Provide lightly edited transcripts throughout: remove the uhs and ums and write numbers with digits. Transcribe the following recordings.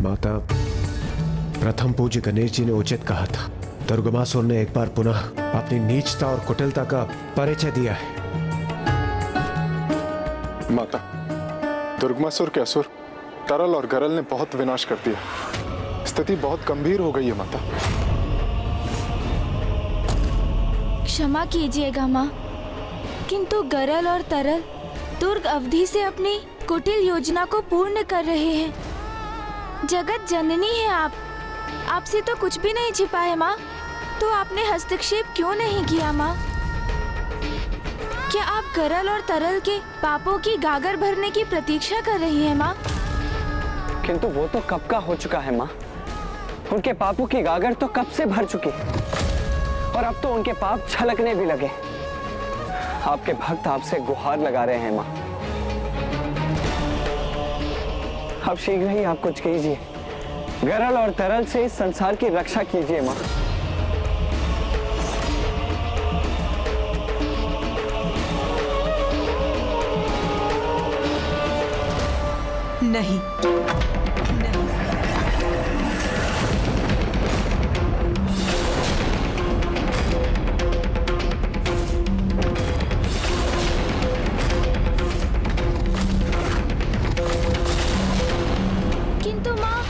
माता, प्रथम पूज्य गणेश जी ने उचित कहा था। दुर्गमासुर ने एक बार पुनः अपनी नीचता और कुटिलता का परिचय दिया है। माता, दुर्गमासुर के असुर तरल और गरल ने बहुत विनाश कर दिया। स्थिति बहुत गंभीर हो गई है माता। क्षमा कीजिएगा माँ, किंतु गरल और तरल दुर्ग अवधि से अपनी कुटिल योजना को पूर्ण कर रहे हैं। जगत जननी है आप, आपसे तो कुछ भी नहीं छिपा है माँ, तो आपने हस्तक्षेप क्यों नहीं किया माँ? क्या आप गरल और तरल के पापों की गागर भरने की प्रतीक्षा कर रही हैं माँ? किंतु वो तो कब का हो चुका है माँ। उनके पापों की गागर तो कब से भर चुकी और अब तो उनके पाप छलकने भी लगे। आपके भक्त आपसे गुहार लगा रहे हैं माँ। अब शीघ्र ही आप कुछ कीजिए, गरल और तरल से इस संसार की रक्षा कीजिए माँ। नहीं, नहीं। किंतु माँ,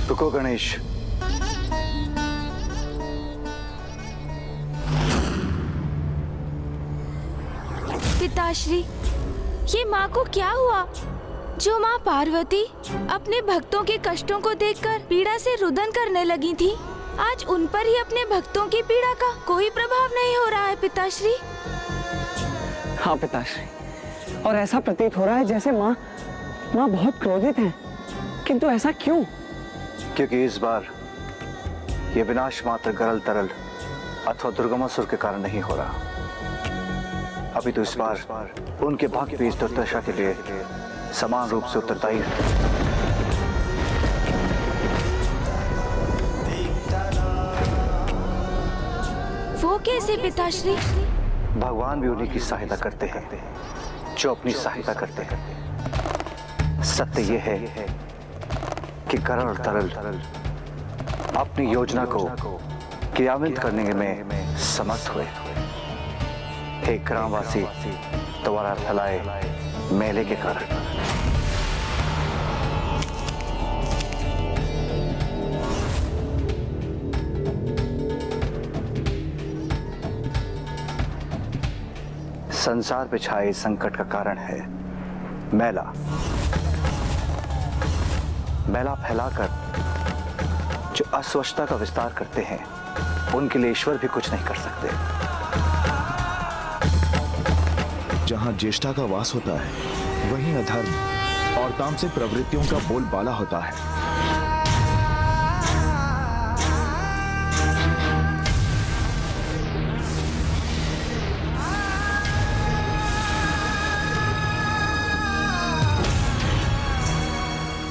रुको गणेश। पिताश्री, ये माँ को क्या हुआ? जो माँ पार्वती अपने भक्तों के कष्टों को देखकर पीड़ा से रुदन करने लगी थी, आज उन पर ही अपने भक्तों की पीड़ा का कोई प्रभाव नहीं हो रहा है पिताश्री। हाँ पिताश्री, और ऐसा प्रतीत हो रहा है जैसे माँ बहुत क्रोधित हैं। किंतु ऐसा क्यों? क्योंकि इस बार ये विनाश मात्र गरल तरल अथवा दुर्गमासुर के कारण नहीं हो रहा। अभी तो इस बार उनके भक्त भी इस दुर्दशा के लिए समान रूप से उत्तरदायी है। वो कैसे पिताश्री? भगवान भी उन्हीं की सहायता करते हैं जो अपनी सहायता करते हैं। सत्य ये है कि गरल और तरल अपनी योजना को क्रियान्वित करने में समर्थ हुए। एक ग्रामवासी द्वारा फैलाए मेले के कारण। संसार पे छाए संकट का कारण है मैला। मैला फैलाकर जो अस्वच्छता का विस्तार करते हैं, उनके लिए ईश्वर भी कुछ नहीं कर सकते। जहां ज्येष्ठा का वास होता है, वहीं अधर्म और तामसिक प्रवृत्तियों का बोलबाला होता है।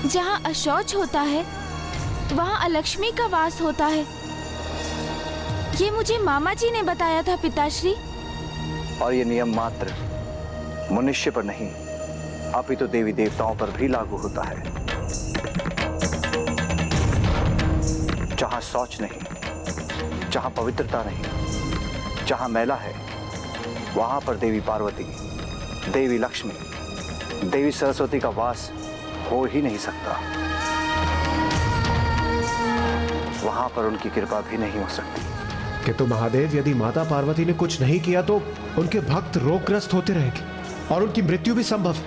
जहाँ अशौच होता है, वहाँ अलक्ष्मी का वास होता है। ये मुझे मामा जी ने बताया था पिताश्री। और ये नियम मात्र मनुष्य पर नहीं, अभी तो देवी देवताओं पर भी लागू होता है। जहां शौच नहीं, जहां पवित्रता नहीं, जहां मैला है, वहां पर देवी पार्वती, देवी लक्ष्मी, देवी सरस्वती का वास हो ही नहीं सकता। वहां पर उनकी कृपा भी नहीं हो सकती। किंतु महादेव, यदि माता पार्वती ने कुछ नहीं किया तो उनके भक्त रोगग्रस्त होते रहेंगे और उनकी मृत्यु भी संभव है।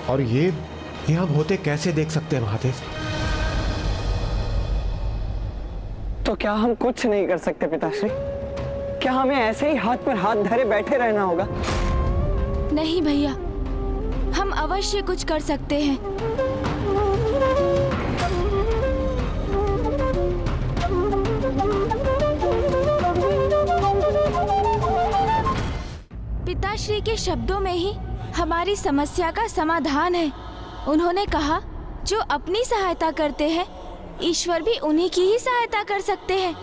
और ये हम होते कैसे देख सकते हैं महादेव? तो क्या हम कुछ नहीं कर सकते पिताश्री? क्या हमें ऐसे ही हाथ पर हाथ धरे बैठे रहना होगा? नहीं भैया, हम अवश्य कुछ कर सकते हैं। पिताश्री के शब्दों में ही हमारी समस्या का समाधान है। उन्होंने कहा जो अपनी सहायता करते हैं ईश्वर भी उन्हीं की ही सहायता कर सकते हैं।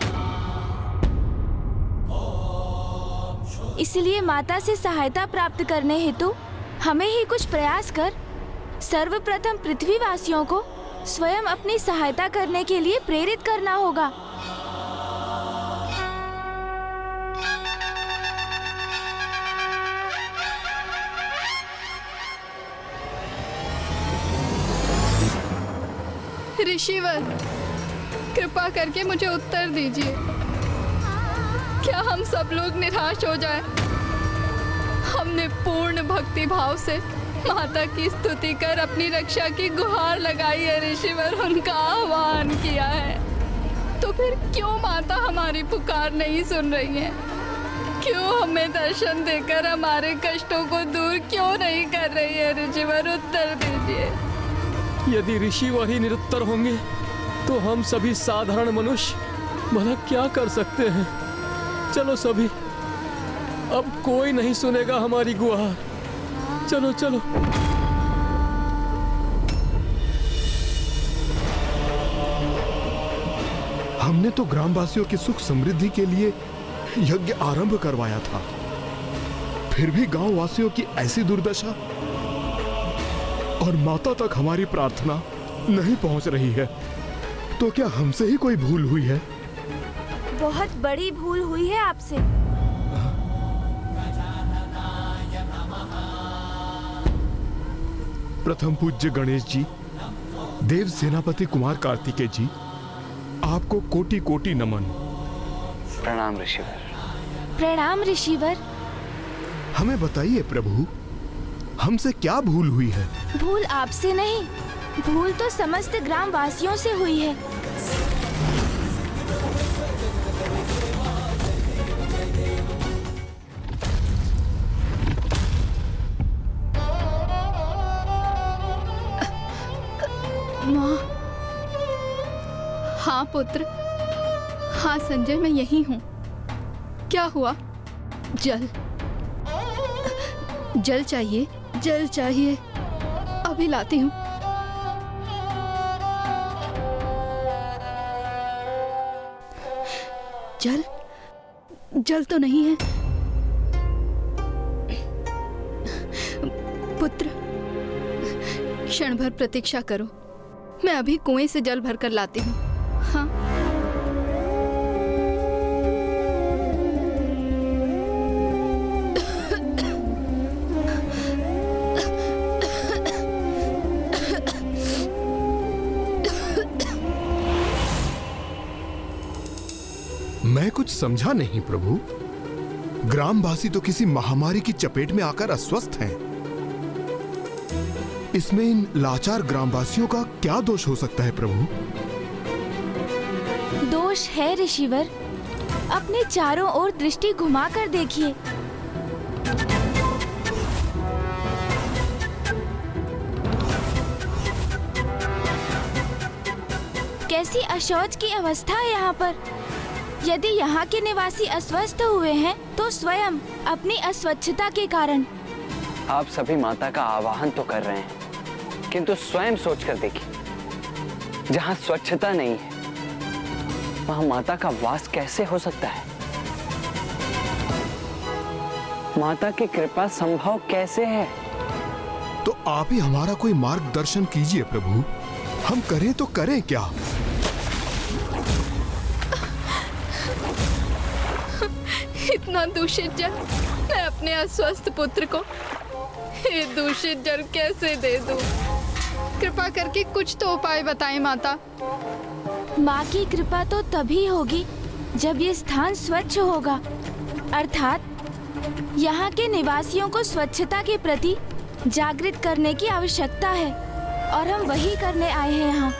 इसलिए माता से सहायता प्राप्त करने हेतु हमें ही कुछ प्रयास कर सर्वप्रथम पृथ्वीवासियों को स्वयं अपनी सहायता करने के लिए प्रेरित करना होगा। ऋषिवर, कृपा करके मुझे उत्तर दीजिए। क्या हम सब लोग निराश हो जाएं? हमने पूर्ण भक्ति भाव से माता की स्तुति कर अपनी रक्षा की गुहार लगाई है ऋषिवर, उनका आह्वान किया है। तो फिर क्यों माता हमारी पुकार नहीं सुन रही है? क्यों हमें दर्शन देकर हमारे कष्टों को दूर क्यों नहीं कर रही है ऋषिवर? उत्तर दीजिए। यदि ऋषिवर ही निरुत्तर होंगे तो हम सभी साधारण मनुष्य भला क्या कर सकते हैं? चलो सभी, अब कोई नहीं सुनेगा हमारी गुहार। चलो चलो। हमने तो ग्रामवासियों की सुख समृद्धि के लिए यज्ञ आरंभ करवाया था, फिर भी गांव वासियों की ऐसी दुर्दशा, और माता तक हमारी प्रार्थना नहीं पहुंच रही है। तो क्या हमसे ही कोई भूल हुई है? बहुत बड़ी भूल हुई है आपसे। प्रथम पूज्य गणेश जी, देव सेनापति कुमार कार्तिकेय जी, आपको कोटि कोटि नमन। प्रणाम ऋषिवर। प्रणाम ऋषिवर। हमें बताइए प्रभु, हमसे क्या भूल हुई है? भूल आपसे नहीं, भूल तो समस्त ग्रामवासियों से हुई है। माँ। हाँ पुत्र, हाँ संजय, मैं यही हूँ। क्या हुआ? जल जल चाहिए? जल चाहिए, अभी लाती हूँ। जल जल तो नहीं है। पुत्र, क्षण भर प्रतीक्षा करो, मैं अभी कुएं से जल भरकर लाती हूँ। हाँ। मैं कुछ समझा नहीं प्रभु। ग्रामवासी तो किसी महामारी की चपेट में आकर अस्वस्थ हैं। इसमें इन लाचार ग्रामवासियों का क्या दोष हो सकता है प्रभु? दोष है ऋषिवर। अपने चारों ओर दृष्टि घुमाकर देखिए। कैसी अशौच की अवस्था है यहाँ पर। यदि यहाँ के निवासी अस्वस्थ हुए हैं तो स्वयं अपनी अस्वच्छता के कारण। आप सभी माता का आवाहन तो कर रहे हैं, किंतु स्वयं सोचकर देखिए, जहाँ स्वच्छता नहीं है वहाँ माता का वास कैसे हो सकता है? माता की कृपा संभव कैसे है? तो आप ही हमारा कोई मार्गदर्शन कीजिए प्रभु। हम करें तो करें क्या? इतना दूषित जल मैं अपने अस्वस्थ पुत्र को ये दूषित जल कैसे दे दूं? कृपा करके कुछ तो उपाय बताएं माता। माँ की कृपा तो तभी होगी जब ये स्थान स्वच्छ होगा, अर्थात यहाँ के निवासियों को स्वच्छता के प्रति जागृत करने की आवश्यकता है और हम वही करने आए हैं यहाँ।